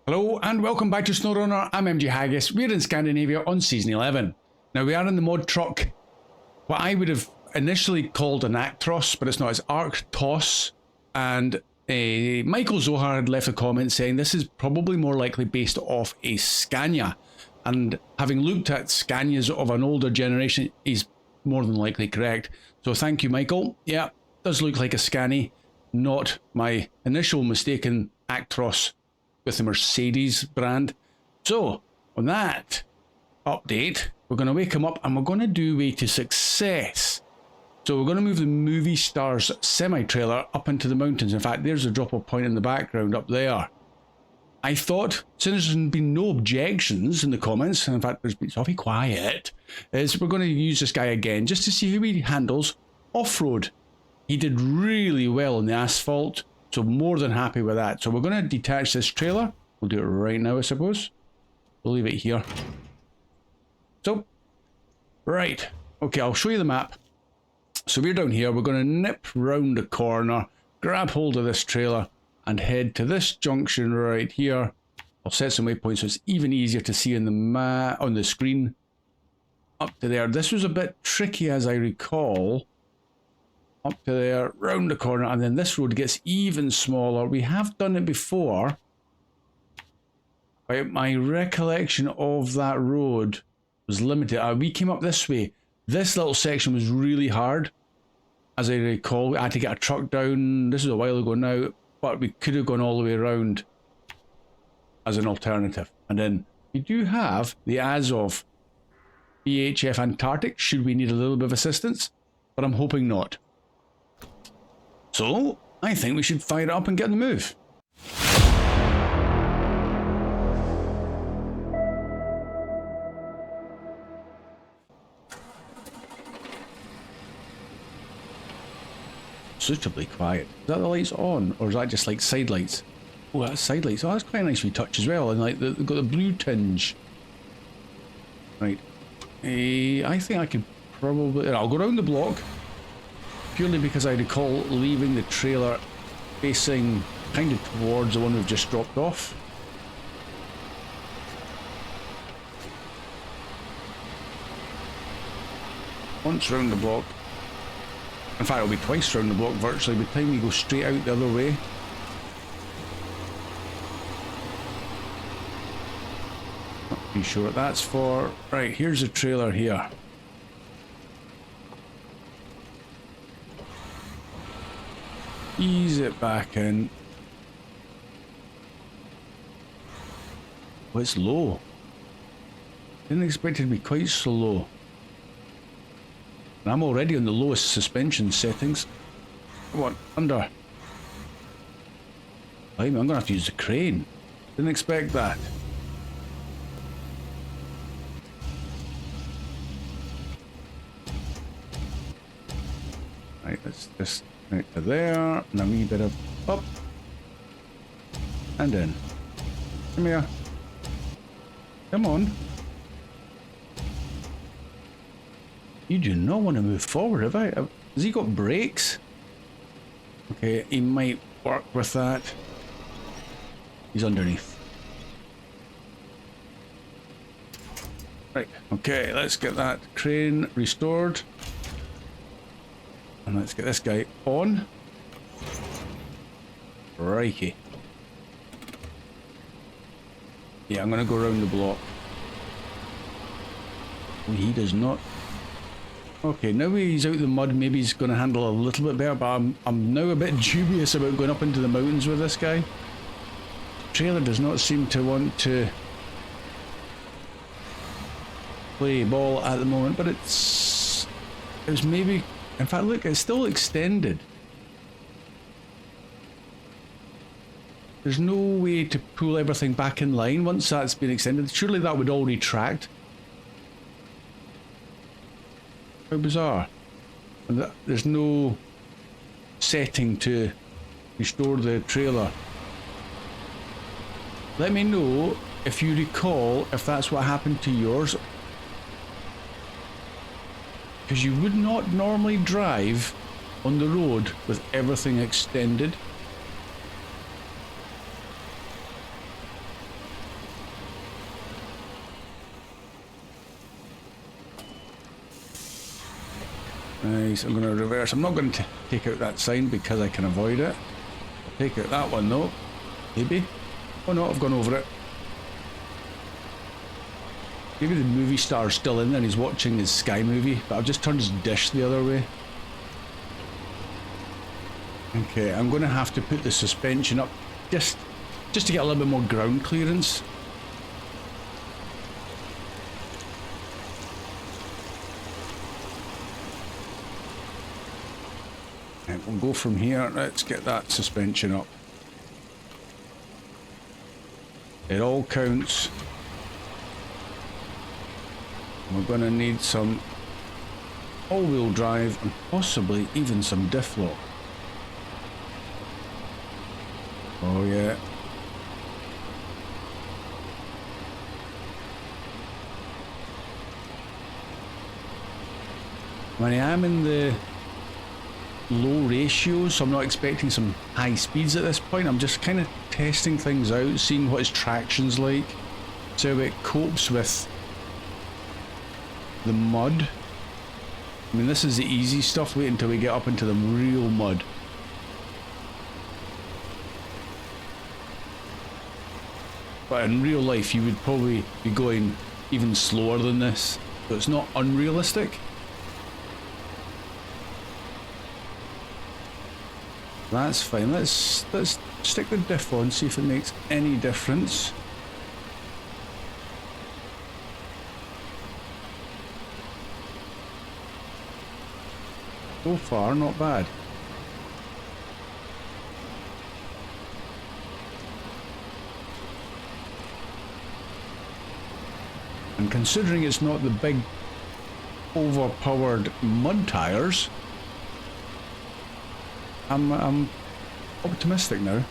Hello and welcome back to Snowrunner. I'm MG Haggis. We're in Scandinavia on Season 11. Now we are in the mod truck, what I would have initially called an Actros, but it's not, it's Arctos. And Michael Zohar had left a comment saying this is probably more likely based off a Scania. And having looked at Scanias of an older generation, he's more than likely correct. So thank you, Michael. Yeah, does look like a Scania, not my initial mistaken Actros with the Mercedes brand. So on that update, we're going to wake him up and we're going to do Way to Success. So we're going to move the Movie Stars semi-trailer up into the mountains. In fact, there's a drop-off point in the background up there. I thought, since there's been no objections in the comments, and in fact it's awfully quiet, is we're going to use this guy again just to see how he handles off-road. He did really well on the asphalt, so more than happy with that. So we're going to detach this trailer. We'll do it right now, I suppose. We'll leave it here. So, right. Okay, I'll show you the map. So we're down here. We're going to nip round the corner, grab hold of this trailer, and head to this junction right here. I'll set some waypoints so it's even easier to see in the on the screen. Up to there. This was a bit tricky, as I recall. Up to there, round the corner, and then this road gets even smaller. We have done it before, but my recollection of that road was limited. We came up this way. This little section was really hard, as I recall. I had to get a truck down. This is a while ago now, but we could have gone all the way around as an alternative. And then we do have the Azov BHF Antarctic, should we need a little bit of assistance, but I'm hoping not. So, I think we should fire it up and get on the move. Suitably quiet. Is that the lights on, or is that just like side lights? Oh, that's side lights. Oh, that's quite a nice wee touch as well, and like they've got the blue tinge. Right. I think I can probably... I'll go around the block. Purely because I recall leaving the trailer facing kind of towards the one we've just dropped off. Once round the block. In fact, it'll be twice round the block virtually by the time we go straight out the other way. Not too sure what that's for. Right, here's the trailer here. Ease it back in. Oh, it's low. Didn't expect it to be quite so low. And I'm already on the lowest suspension settings. Come on, under. I'm gonna have to use the crane. Didn't expect that. Right, let's just out to there, and a wee bit of up and in. Come here. Come on. You do not want to move forward, have I? Has he got brakes? Okay, he might work with that. He's underneath. Right, okay, let's get that crane restored. And let's get this guy on. Crikey. Yeah, I'm going to go around the block. Oh, he does not. Okay, now he's out of the mud, maybe he's going to handle a little bit better, but I'm now a bit dubious about going up into the mountains with this guy. The trailer does not seem to want to play ball at the moment, but it was maybe... In fact, look, it's still extended. There's no way to pull everything back in line once that's been extended. Surely that would all retract. How bizarre. And there's no setting to restore the trailer. Let me know if you recall if that's what happened to yours. Because you would not normally drive on the road with everything extended. Nice, I'm going to reverse. I'm not going to take out that sign because I can avoid it. I'll take out that one though. Maybe. Oh no, I've gone over it. Maybe the movie star's still in there and he's watching his Sky movie, but I've just turned his dish the other way. Okay, I'm going to have to put the suspension up just to get a little bit more ground clearance. And we'll go from here. Let's get that suspension up. It all counts. We're going to need some all-wheel drive and possibly even some diff lock. Oh yeah. When I am in the low ratios, so I'm not expecting some high speeds at this point. I'm just kind of testing things out, seeing what his traction's like, see how it copes with the mud. I mean, this is the easy stuff. Wait until we get up into the real mud. But in real life, you would probably be going even slower than this. So it's not unrealistic. That's fine. Let's stick the diff on, see if it makes any difference. So far, not bad. And considering it's not the big overpowered mud tires, I'm optimistic now.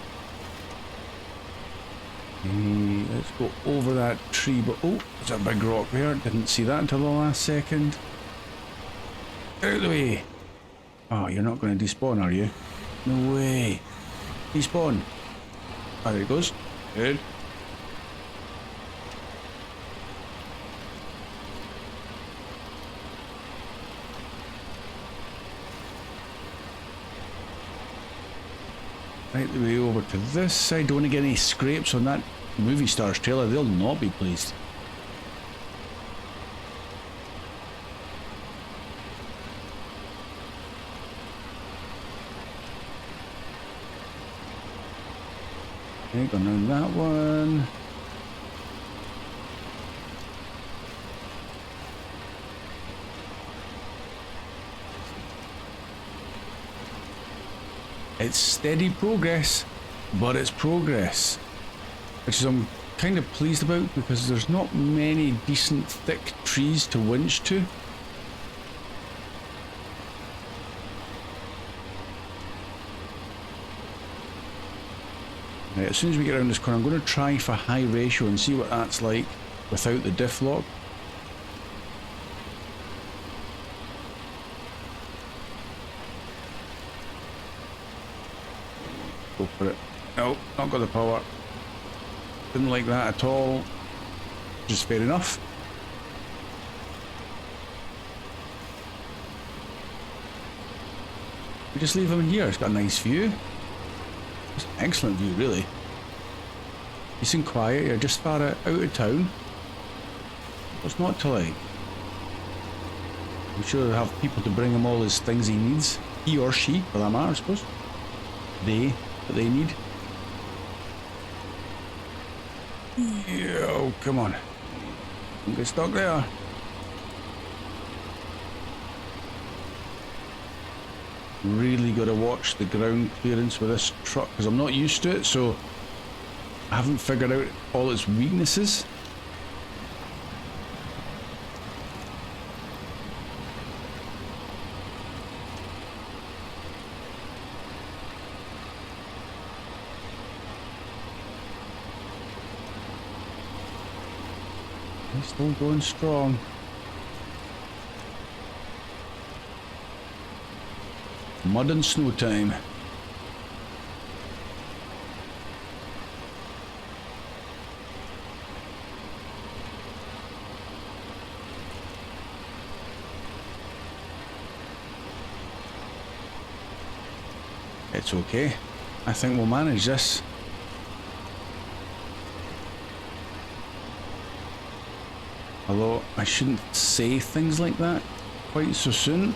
Let's go over that tree, but oh, there's a big rock there. Didn't see that until the last second. Get out of the way. Oh, you're not going to despawn, are you? No way. Despawn. Oh, there it goes. Good. Right the way over to this side. Don't want to get any scrapes on that movie star's trailer. They'll not be pleased. Okay, going around that one. It's steady progress, but it's progress, which is I'm kind of pleased about because there's not many decent thick trees to winch to. Right, as soon as we get around this corner, I'm going to try for high ratio and see what that's like without the diff lock. Go for it. No, not got the power. Didn't like that at all. Just fair enough. We just leave him in here. It's got a nice view. It's an excellent view, really. Nice and quiet. You're just far out of town. What's not to like? I'm sure they'll have people to bring him all his things he needs. He or she, for that matter, I suppose. That they need. Yeah, oh, come on. Don't get stuck there. Really got to watch the ground clearance with this truck because I'm not used to it, so I haven't figured out all its weaknesses. Still going strong. Mud and snow time. It's okay. I think we'll manage this. Although I shouldn't say things like that quite so soon.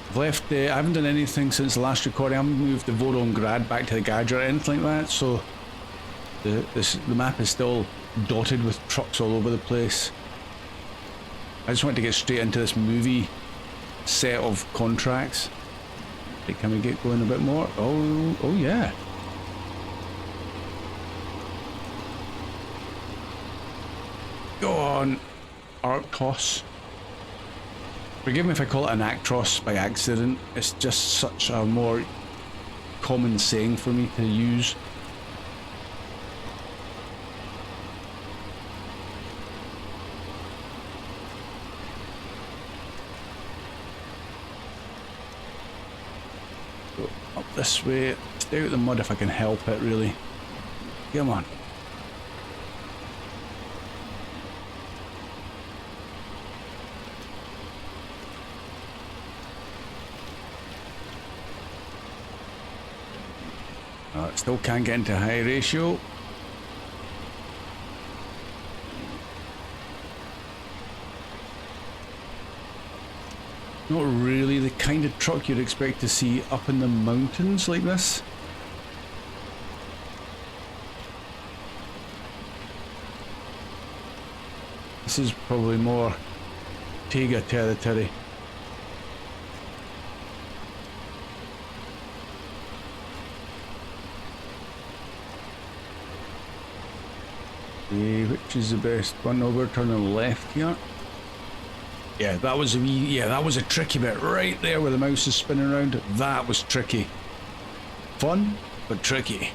I've left, I haven't done anything since the last recording. I haven't moved the Volograd back to the garage or anything like that, so the map is still dotted with trucks all over the place. I just want to get straight into this movie set of contracts. Okay, can we get going a bit more? Oh yeah. Go on, Arctos. Forgive me if I call it an Actros by accident. It's just such a more common saying for me to use. Go up this way, stay out of the mud if I can help it, really. Come on. Still can't get into high ratio. Not really the kind of truck you'd expect to see up in the mountains like this. This is probably more Tega territory. Which is the best one? No, we're turning left here. Yeah, that was a tricky bit right there where the mouse is spinning around. That was tricky. Fun, but tricky.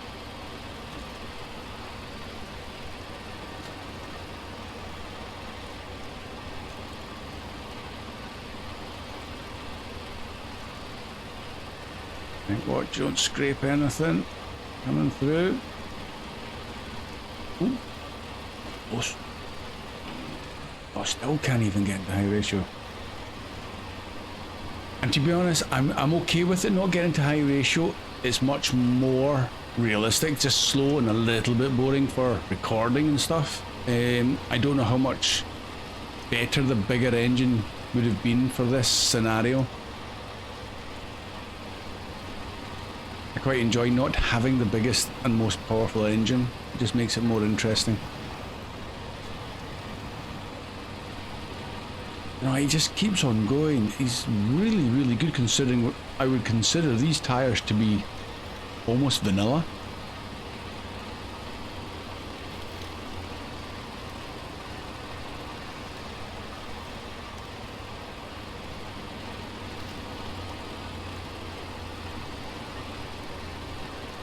Watch, don't scrape anything. Coming through. Ooh. Oh, still can't even get into high ratio. And to be honest, I'm okay with it not getting to high ratio. It's much more realistic, just slow and a little bit boring for recording and stuff. I don't know how much better the bigger engine would have been for this scenario. I quite enjoy not having the biggest and most powerful engine. It just makes it more interesting. No, he just keeps on going. He's really, really good considering what I would consider these tires to be almost vanilla.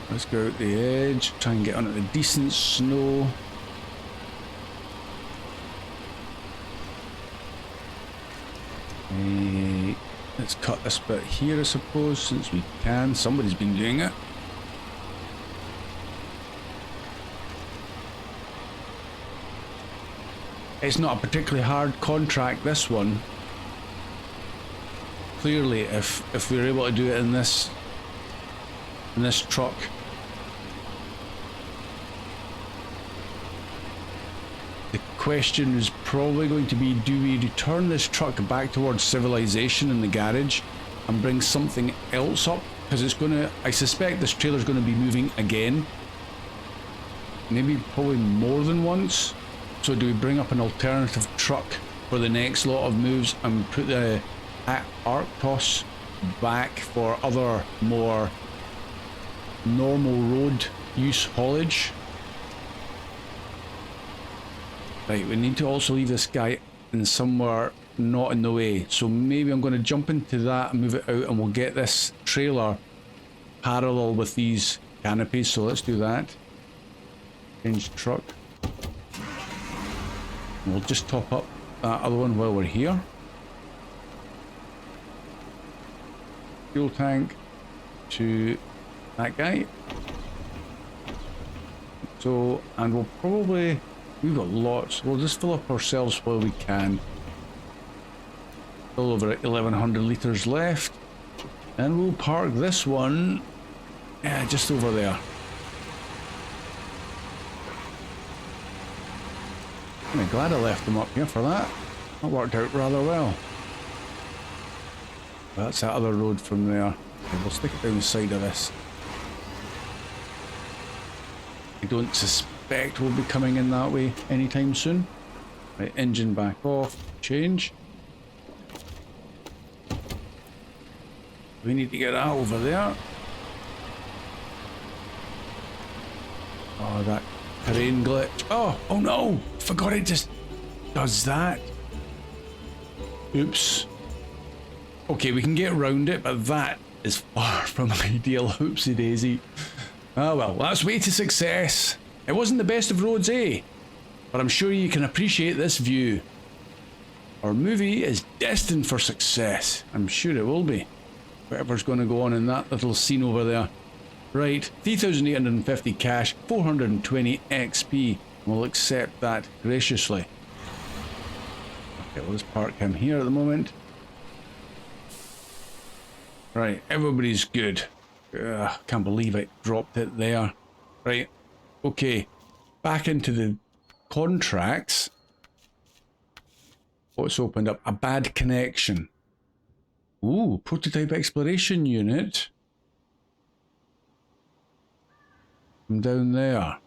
Let's go out the edge, try and get on at the decent snow. Let's cut this bit here, I suppose, since we can. Somebody's been doing it. It's not a particularly hard contract, this one. Clearly, if we're able to do it in this truck. The question is probably going to be, do we return this truck back towards civilization in the garage and bring something else up? Because it's going to, I suspect this trailer's going to be moving again. Maybe probably more than once. So do we bring up an alternative truck for the next lot of moves and put the Arctos back for other more normal road use haulage? Right, we need to also leave this guy in somewhere not in the way. So maybe I'm going to jump into that and move it out, and we'll get this trailer parallel with these canopies. So let's do that. Change truck. And we'll just top up that other one while we're here. Fuel tank to that guy. So, and we'll probably, we've got lots. We'll just fill up ourselves while we can. Still over 1,100 litres left. And we'll park this one, just over there. I'm glad I left them up here for that. That worked out rather well. That's that other road from there. Okay, we'll stick it down the side of this. I don't suspect we'll be coming in that way anytime soon. Right, engine back off, change. We need to get that over there. Oh, that terrain glitch. Oh no! Forgot it just does that. Oops. Okay, we can get around it, but that is far from ideal. Oopsie daisy. Oh well, that's way to success. It wasn't the best of roads, eh? But I'm sure you can appreciate this view. Our movie is destined for success. I'm sure it will be. Whatever's going to go on in that little scene over there. Right, 3,850 cash, 420 XP. We'll accept that graciously. Okay, we'll just park him here at the moment. Right, everybody's good. Can't believe I dropped it there. Right, okay. Back into the contracts. What's opened up? A bad connection. Ooh, prototype exploration unit. From down there.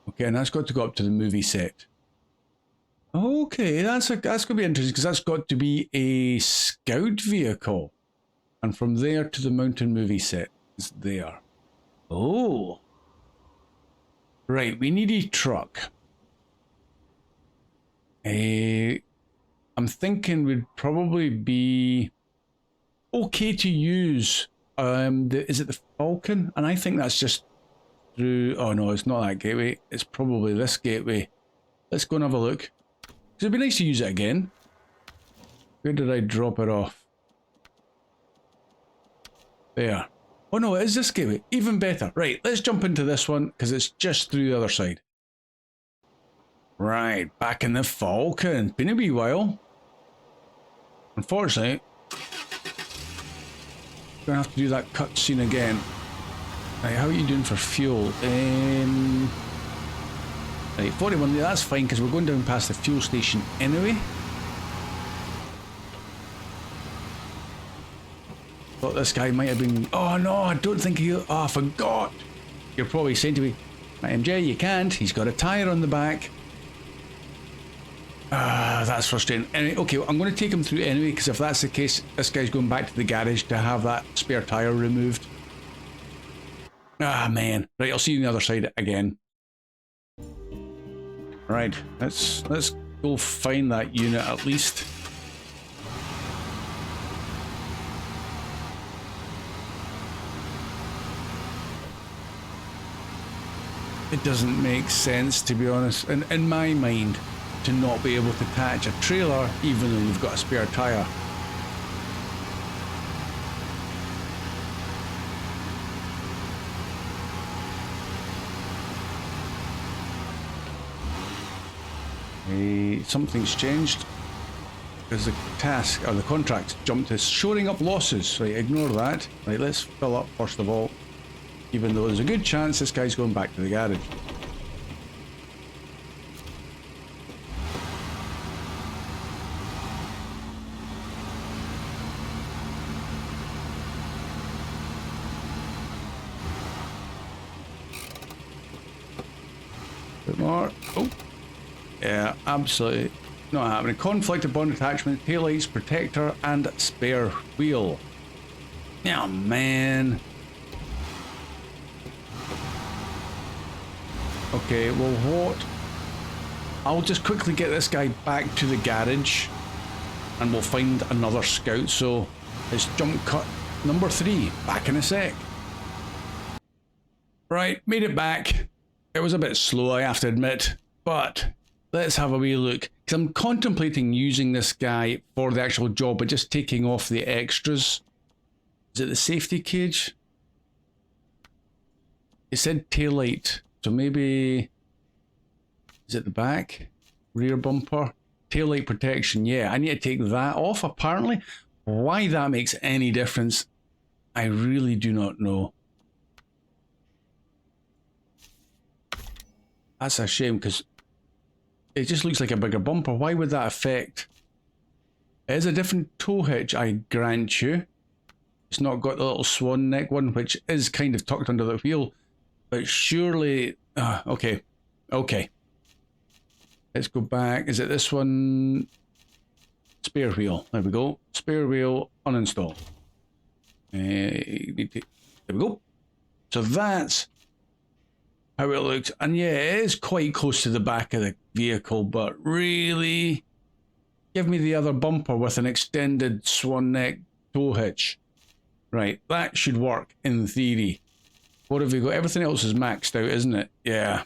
Okay, and that's got to go up to the movie set. Okay, that's going to be interesting because that's got to be a scout vehicle. And from there to the mountain movie set is there. Oh. Right, we need a truck. I'm thinking would probably be okay to use. Is it the Falcon? And I think that's just through. Oh no, it's not that gateway. It's probably this gateway. Let's go and have a look. It'd be nice to use it again. Where did I drop it off? There. Oh no, it is this gateway. Even better. Right, let's jump into this one because it's just through the other side. Right, back in the Falcon. Been a wee while. Unfortunately, gonna have to do that cutscene again. Right, how are you doing for fuel? Right, 41, that's fine because we're going down past the fuel station anyway. Thought this guy might have been. Oh no, I don't think he. Oh, I forgot. You're probably saying to me, MJ, you can't. He's got a tyre on the back. That's frustrating. Anyway, okay, well, I'm going to take him through anyway because if that's the case, this guy's going back to the garage to have that spare tyre removed. Ah, man. Right, I'll see you on the other side again. Right, let's go find that unit at least. It doesn't make sense, to be honest, in my mind, to not be able to attach a trailer even though you've got a spare tyre. Something's changed because the task or the contract jumped to shoring up losses. Right, ignore that. Right, let's fill up first of all, even though there's a good chance this guy's going back to the garage. Bit more. Oh. Yeah, absolutely not happening. Conflict of bond attachment, taillights, protector, and spare wheel. Oh, man. Okay, well, what? I'll just quickly get this guy back to the garage and we'll find another scout. So it's jump cut number 3. Back in a sec. Right, made it back. It was a bit slow, I have to admit, but let's have a wee look. Because I'm contemplating using this guy for the actual job, but just taking off the extras. Is it the safety cage? It said taillight So maybe, is it the back? Rear bumper? Tail light protection, yeah, I need to take that off apparently. Why that makes any difference, I really do not know. That's a shame because it just looks like a bigger bumper. Why would that affect? It is a different tow hitch, I grant you. It's not got the little swan neck one, which is kind of tucked under the wheel. But surely... okay. Okay. Let's go back. Is it this one? Spare wheel. There we go. Spare wheel, uninstall. There we go. So that's how it looks. And yeah, it is quite close to the back of the vehicle, but really, give me the other bumper with an extended swan neck tow hitch. Right, that should work in theory. What have we got? Everything else is maxed out, isn't it? Yeah.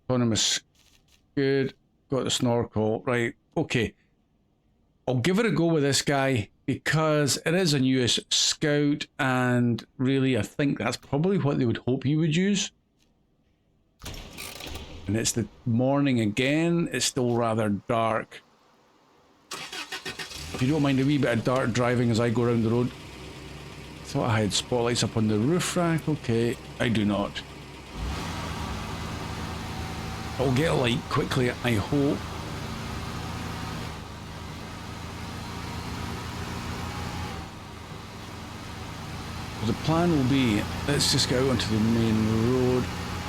Autonomous. Good. Got the snorkel. Right, okay. I'll give it a go with this guy because it is a US Scout, and really I think that's probably what they would hope you would use. And it's the morning again. It's still rather dark. If you don't mind a wee bit of dark driving as I go around the road. Thought I had spotlights up on the roof rack. Okay, I do not. I'll get a light quickly, I hope. The plan will be, let's just go out onto the main road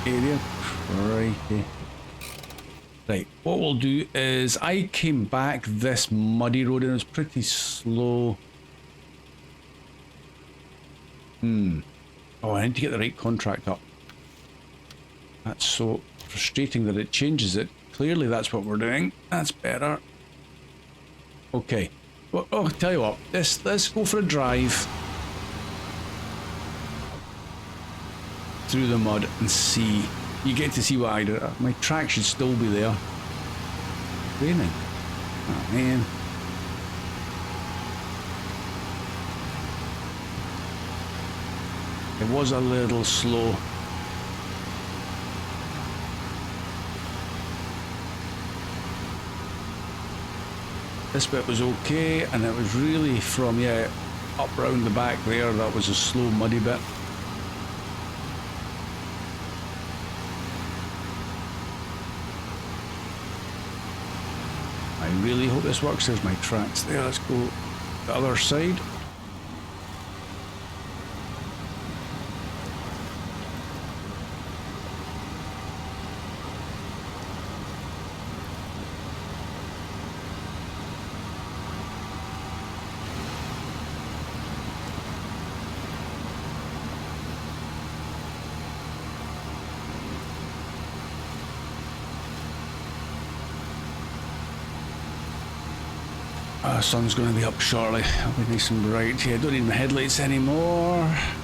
area. Crikey. Right, what we'll do is, I came back this muddy road and it was pretty slow. Oh, I need to get the right contract up. That's so frustrating that it changes it. Clearly that's what we're doing. That's better. Okay. Well, oh, tell you what, let's go for a drive through the mud and see. You get to see what I do. My track should still be there. Raining. Oh man. It was a little slow. This bit was okay, and it was really from, yeah, up round the back there, that was a slow muddy bit. I really hope this works. There's my tracks there. Let's go the other side. The sun's going to be up shortly. I'll be nice and bright. Yeah, don't need my headlights anymore. I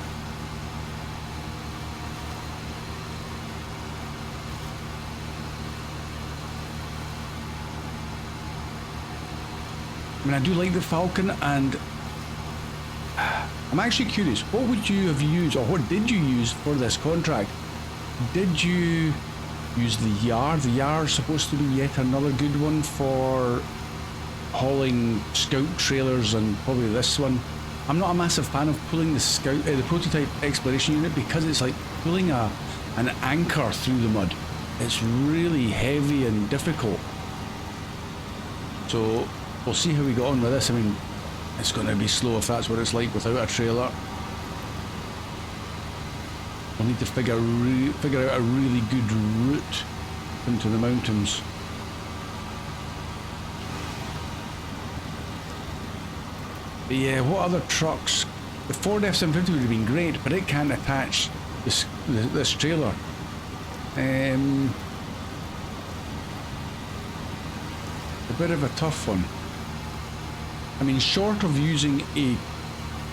mean, I do like the Falcon, and I'm actually curious, what would you have used, or what did you use for this contract? Did you use the Yar? The Yar is supposed to be yet another good one for hauling scout trailers, and probably this one. I'm not a massive fan of pulling the scout, the prototype exploration unit, because it's like pulling an anchor through the mud. It's really heavy and difficult. So we'll see how we get on with this. I mean, it's going to be slow if that's what it's like without a trailer. We'll need to figure out a really good route into the mountains. But yeah, what other trucks? The Ford F-750 would have been great, but it can't attach this trailer. A bit of a tough one. I mean, short of using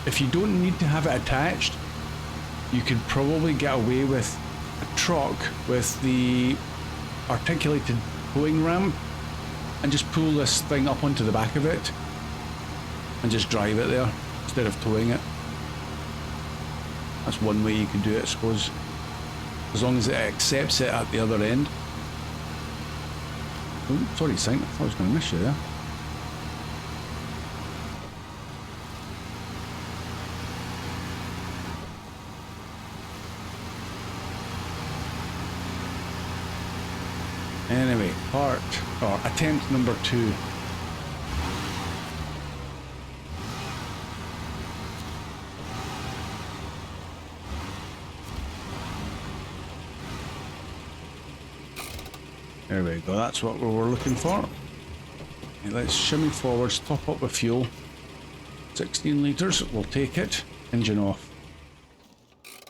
if you don't need to have it attached, you could probably get away with a truck with the articulated towing ramp and just pull this thing up onto the back of it and just drive it there instead of towing it. That's one way you could do it, I suppose. as long as it accepts it at the other end. Oh, sorry, Saint, I thought I was going to miss you there. Anyway, attempt number 2. There we go, that's what we were looking for. Okay, let's shimmy forwards, top up with fuel. 16 litres, we'll take it. Engine off.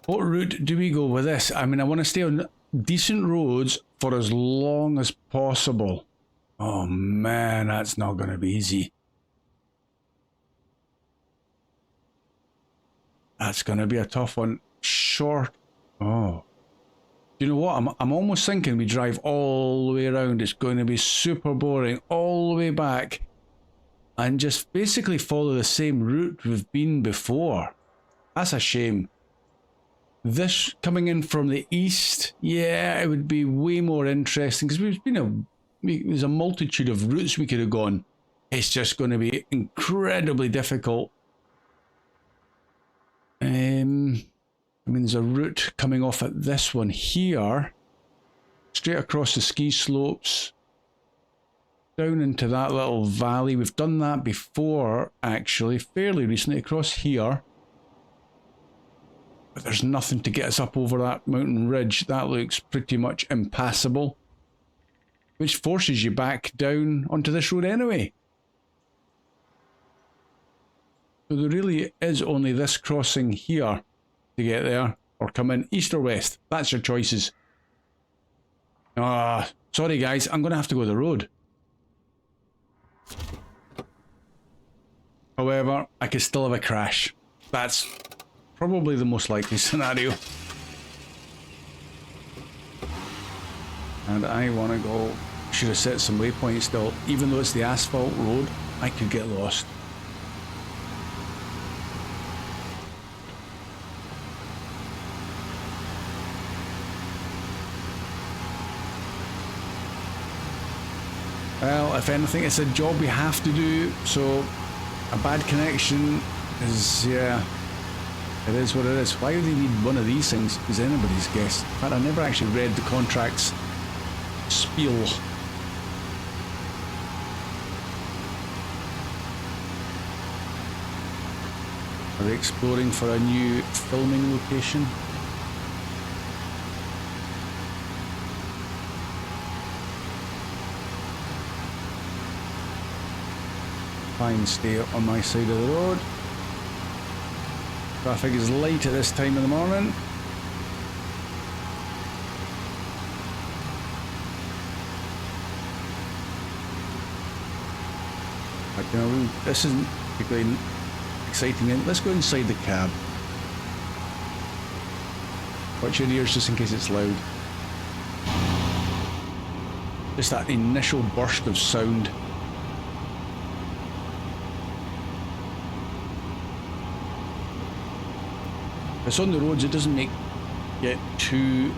What route do we go with this? I mean, I want to stay on decent roads for as long as possible. Oh man, that's not going to be easy. That's going to be a tough one. Short. Oh. You know what? I'm almost thinking we drive all the way around. It's going to be super boring all the way back and just basically follow the same route we've been before. That's a shame. This coming in from the east, yeah, it would be way more interesting because there's a multitude of routes we could have gone. It's just going to be incredibly difficult. I mean, there's a route coming off at this one here, straight across the ski slopes, down into that little valley. We've done that before, actually, fairly recently, across here. But there's nothing to get us up over that mountain ridge. That looks pretty much impassable, which forces you back down onto this road anyway. So there really is only this crossing here to get there, or come in east or west. That's your choices. Sorry guys, I'm going to have to go the road. However, I could still have a crash. That's probably the most likely scenario. And I want to go... Should have set some waypoints still. Even though it's the asphalt road, I could get lost. Well, if anything, it's a job we have to do, so a bad connection is, yeah, it is what it is. Why do they need one of these things is anybody's guess. In fact, I never actually read the contract's spiel. Are they exploring for a new filming location? Fine, stay on my side of the road. Traffic is light at this time of the morning. But you know, this isn't particularly exciting. Let's go inside the cab. Watch your ears just in case it's loud. Just that initial burst of sound. If it's on the roads, it doesn't get too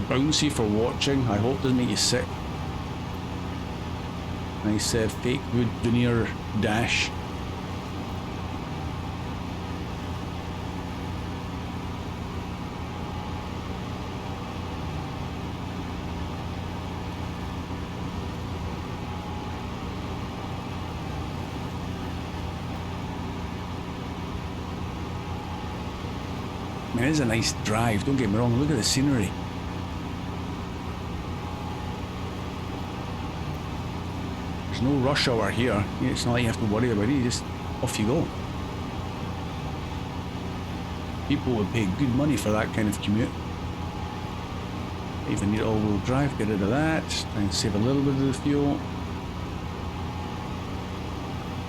bouncy for watching. I hope it doesn't make you sick. Nice fake wood veneer dash. It is a nice drive, don't get me wrong, look at the scenery. There's no rush hour here, it's not like you have to worry about it, you just off you go. People would pay good money for that kind of commute. Even need all-wheel drive, get rid of that, try and save a little bit of the fuel.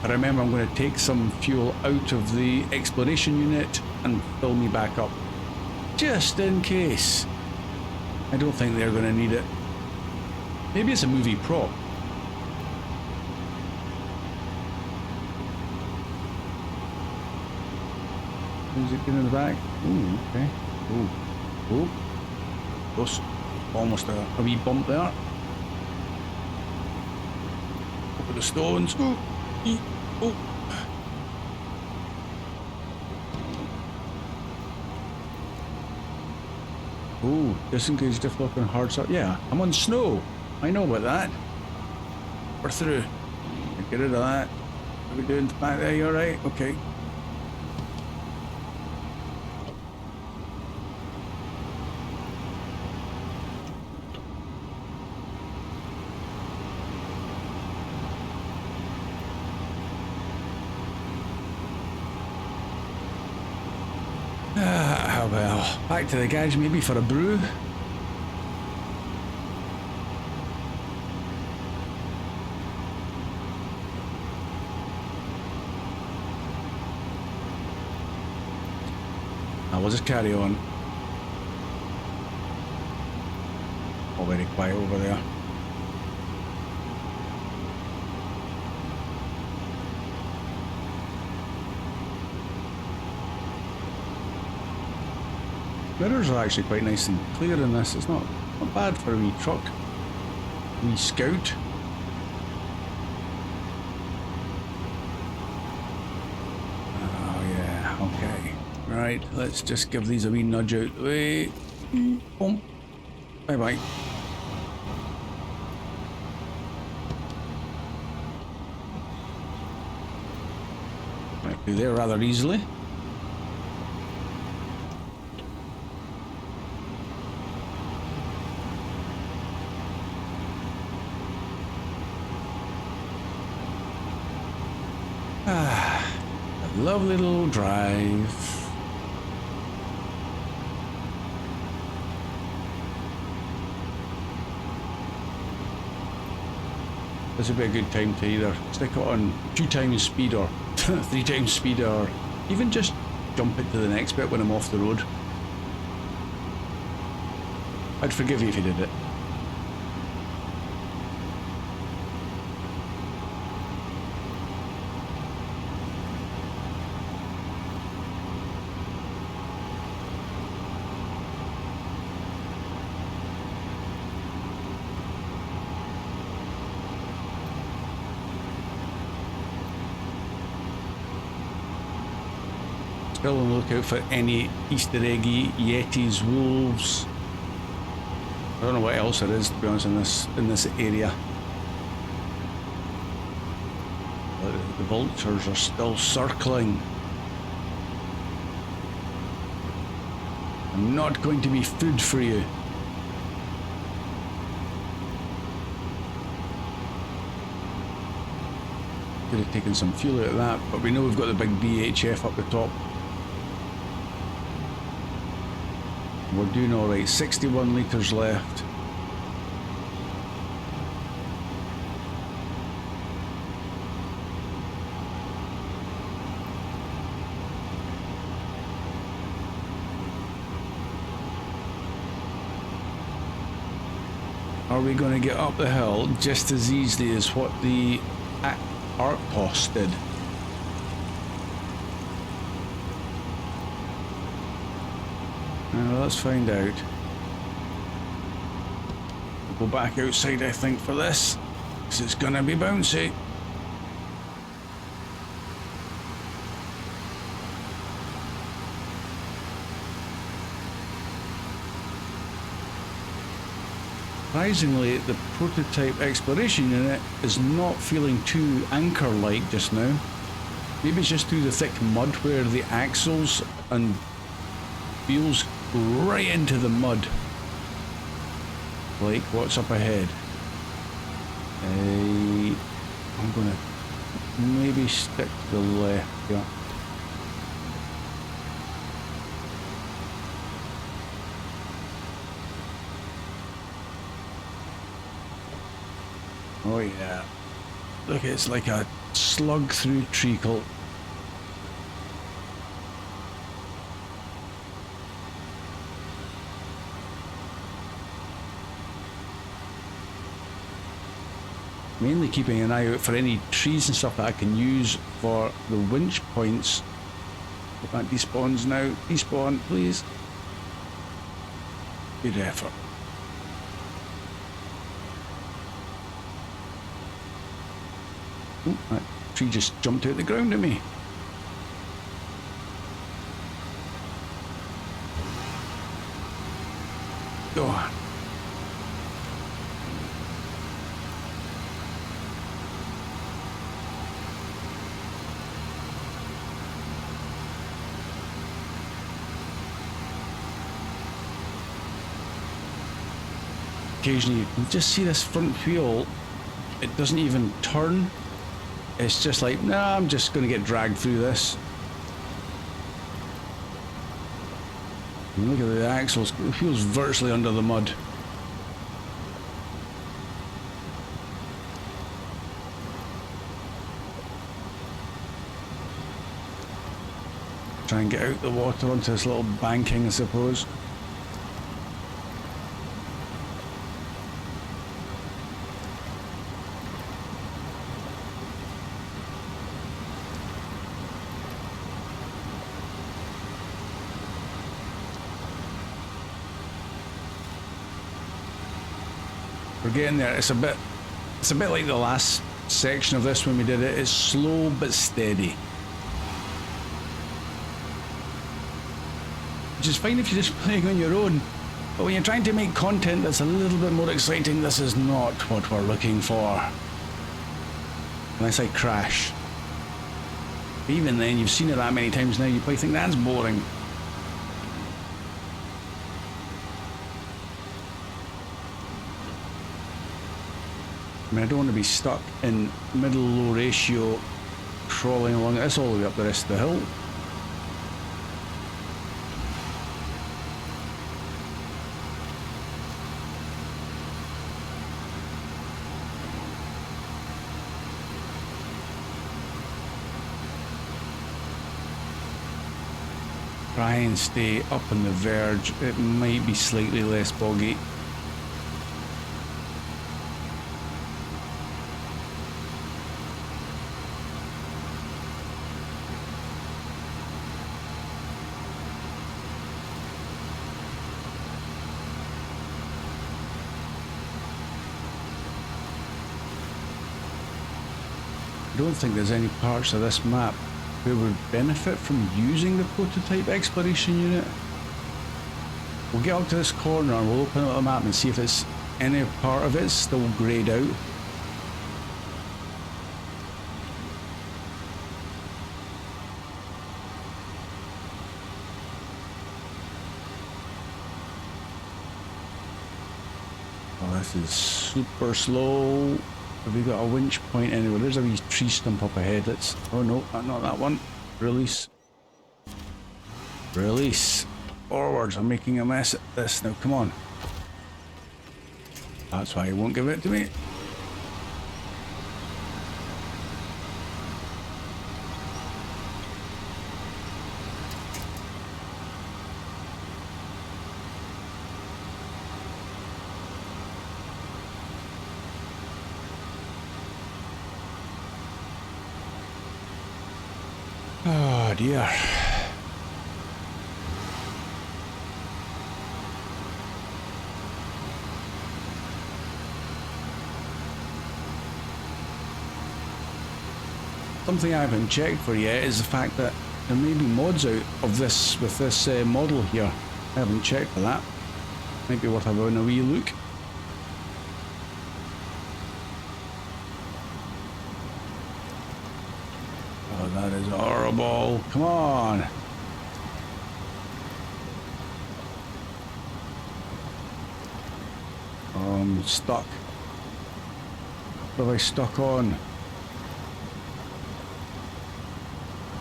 I remember I'm going to take some fuel out of the exploration unit and fill me back up. Just in case. I don't think they're going to need it. Maybe it's a movie prop. Music in the back. Ooh, okay. Ooh. Ooh. Close. Almost a wee bump there. Over the stones. Oh, oh. Oh, disengage diff-lock on hard start. Yeah, I'm on snow. I know about that. We're through. Get rid of that. What are we doing back there? You alright? Okay. Well, back to the garage maybe for a brew. We'll just carry on. All very quiet over there. Mirrors are actually quite nice and clear in this. It's not bad for a wee truck. Wee Scout. Oh yeah, okay. Right, let's just give these a wee nudge out the way. Boom. Bye bye. Might be there rather easily. Ah, a lovely little drive. This would be a good time to either stick it on 2 times speed or 3 times speed, or even just jump it to the next bit when I'm off the road. I'd forgive you if you did it. Still on the lookout for any Easter eggy Yetis, wolves. I don't know what else there is, to be honest, in this area. But the vultures are still circling. I'm not going to be food for you. Could have taken some fuel out of that, but we know we've got the big BHF up the top. We're doing alright, 61 litres left. Are we going to get up the hill just as easily as what the Arctos did? Let's find out. We'll go back outside, I think, for this, because it's gonna be bouncy. Surprisingly, the prototype exploration unit is not feeling too anchor-like just now. Maybe it's just through the thick mud where the axles and wheels go right into the mud. Like, what's up ahead? I'm gonna maybe stick to the left, yeah. Oh yeah. Look, it's like a slug through treacle. Mainly keeping an eye out for any trees and stuff that I can use for the winch points. If that despawns now, despawn please. Good effort. Oh, that tree just jumped out the ground at me. Go on. Occasionally you can just see this front wheel, it doesn't even turn. It's just like, nah, I'm just going to get dragged through this. And look at the axles, it feels virtually under the mud. Try and get out the water onto this little banking, I suppose. We're getting there. It's a bit like the last section of this when we did it. It's slow but steady, which is fine if you're just playing on your own, but when you're trying to make content that's a little bit more exciting, this is not what we're looking for. Unless I crash. But even then, you've seen it that many times now, you probably think that's boring. I mean, I don't want to be stuck in middle low ratio crawling along this all the way up the rest of the hill. Try and stay up on the verge. It might be slightly less boggy. I don't think there's any parts of this map where we would benefit from using the prototype exploration unit. We'll get up to this corner and we'll open up the map and see if it's any part of it's still greyed out. Oh, this is super slow. Have we got a winch point anywhere? There's a wee tree stump up ahead. Let's... Oh no, not that one. Release. Release. Forwards. I'm making a mess at this now. Come on. That's why he won't give it to me. Oh dear. Something I haven't checked for yet is the fact that there may be mods out of this with this model here. I haven't checked for that. Might be worth having a wee look. Oh, that is horrible. Come on. Oh, I'm stuck. What have I stuck on?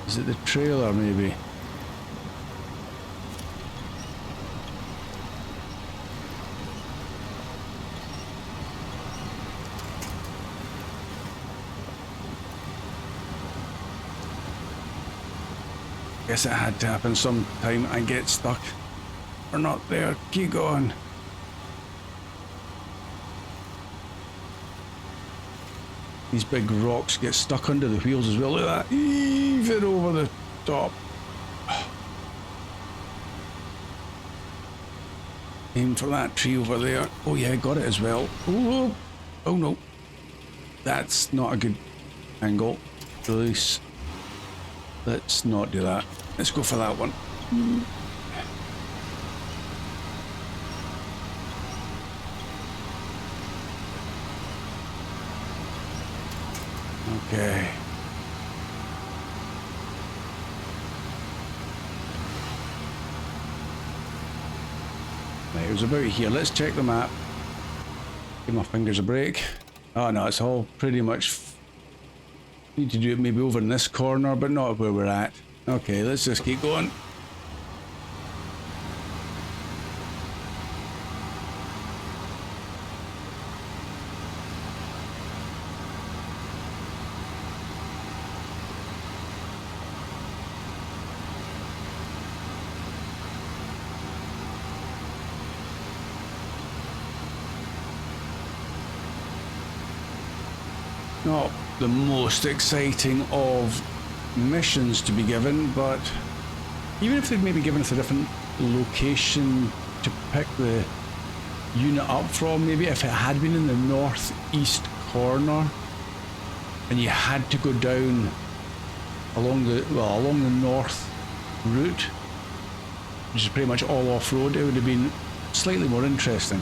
Is it the trailer, maybe? Guess it had to happen sometime. I get stuck. We're not there. Keep going. These big rocks get stuck under the wheels as well. Look at that. Heave it over the top. Aim for that tree over there. Oh yeah, got it as well. Oh, oh no. That's not a good angle. Release. Let's not do that. Let's go for that one. Okay. Right, it was about here. Let's check the map. Give my fingers a break. Oh no, it's all pretty much... Need to do it maybe over in this corner, but not where we're at. Okay, let's just keep going. Not the most exciting of missions to be given, but even if they'd maybe given us a different location to pick the unit up from, maybe if it had been in the northeast corner and you had to go down along the north route, which is pretty much all off-road, it would have been slightly more interesting,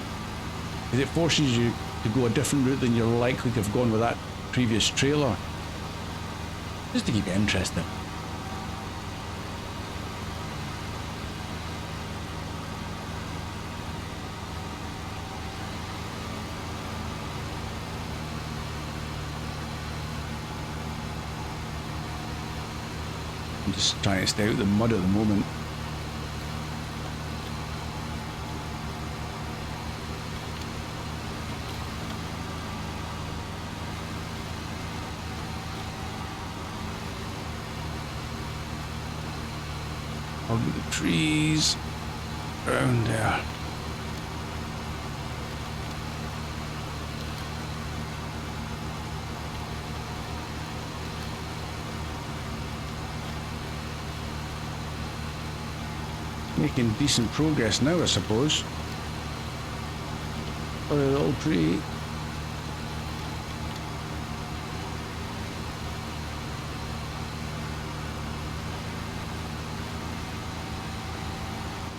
because it forces you to go a different route than you're likely to have gone with that previous trailer, just to keep it interesting. I'm just trying to stay out of the mud at the moment. Over the trees, around there. Making decent progress now, I suppose. Oh, a little tree.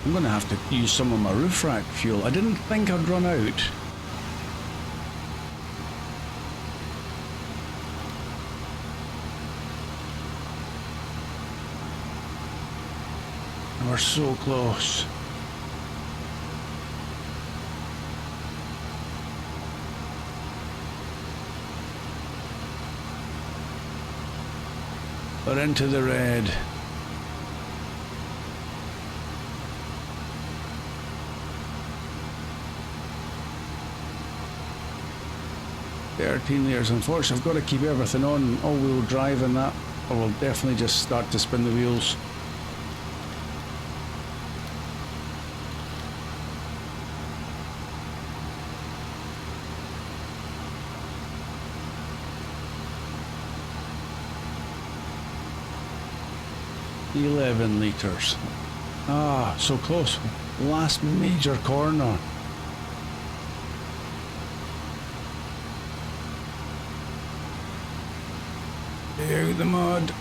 I'm going to have to use some of my roof rack fuel. I didn't think I'd run out. We're so close. We're into the red. Years. Unfortunately, I've got to keep everything on all-wheel drive and that, or we'll definitely just start to spin the wheels. $11 liters. Ah, so close. Last major corner. Out the mud.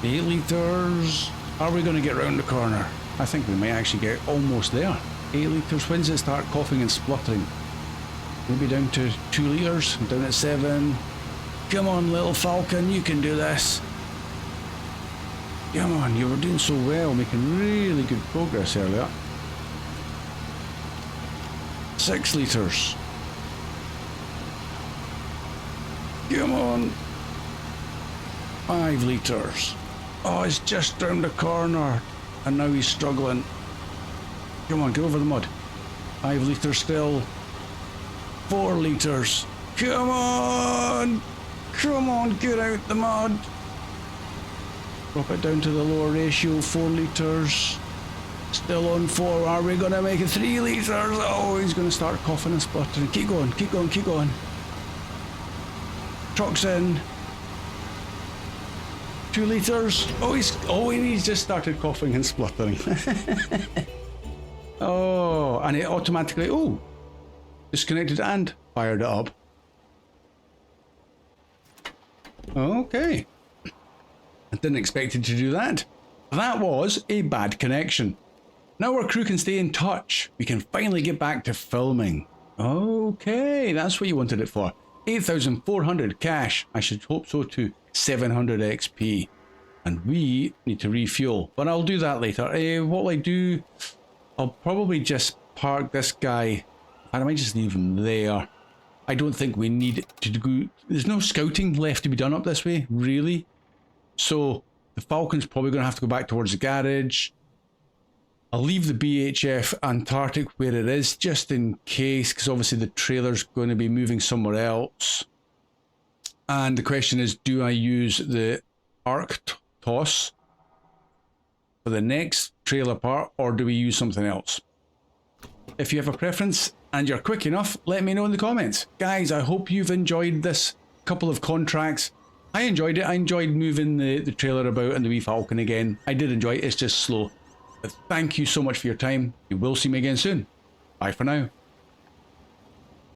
$8 liters. Are we going to get round the corner? I think we may actually get almost there. 8 liters. When does it start coughing and spluttering? Maybe down to 2 liters, down at 7. Come on, little falcon, you can do this. Come on, you were doing so well, making really good progress earlier. 6 liters. Come on. 5 liters. Oh, it's just round the corner, and now he's struggling. Come on, get over the mud. 5 liters still. 4 liters. Come on! Come on, get out the mud. Drop it down to the lower ratio, 4 liters. Still on 4. Are we going to make it 3 litres? Oh, he's going to start coughing and spluttering. Keep going, keep going, keep going. Truck's in. 2 litres. He's just started coughing and spluttering. Oh, and it automatically, disconnected and fired it up. Okay. I didn't expect it to do that. That was a bad connection. Now our crew can stay in touch. We can finally get back to filming. Okay, that's what you wanted it for. 8,400 cash. I should hope so too. 700 XP. And we need to refuel. But I'll do that later. What will I do? I'll probably just park this guy. I might just leave him there. I don't think we need to go. There's no scouting left to be done up this way, really. So the Falcon's probably going to have to go back towards the garage. I'll leave the BHF Antarctic where it is, just in case, because obviously the trailer's going to be moving somewhere else. And the question is, do I use the Arc Toss for the next trailer part, or do we use something else? If you have a preference and you're quick enough, let me know in the comments. Guys, I hope you've enjoyed this couple of contracts. I enjoyed it. I enjoyed moving the trailer about and the wee Falcon again. I did enjoy it. It's just slow. But thank you so much for your time. You will see me again soon. Bye for now.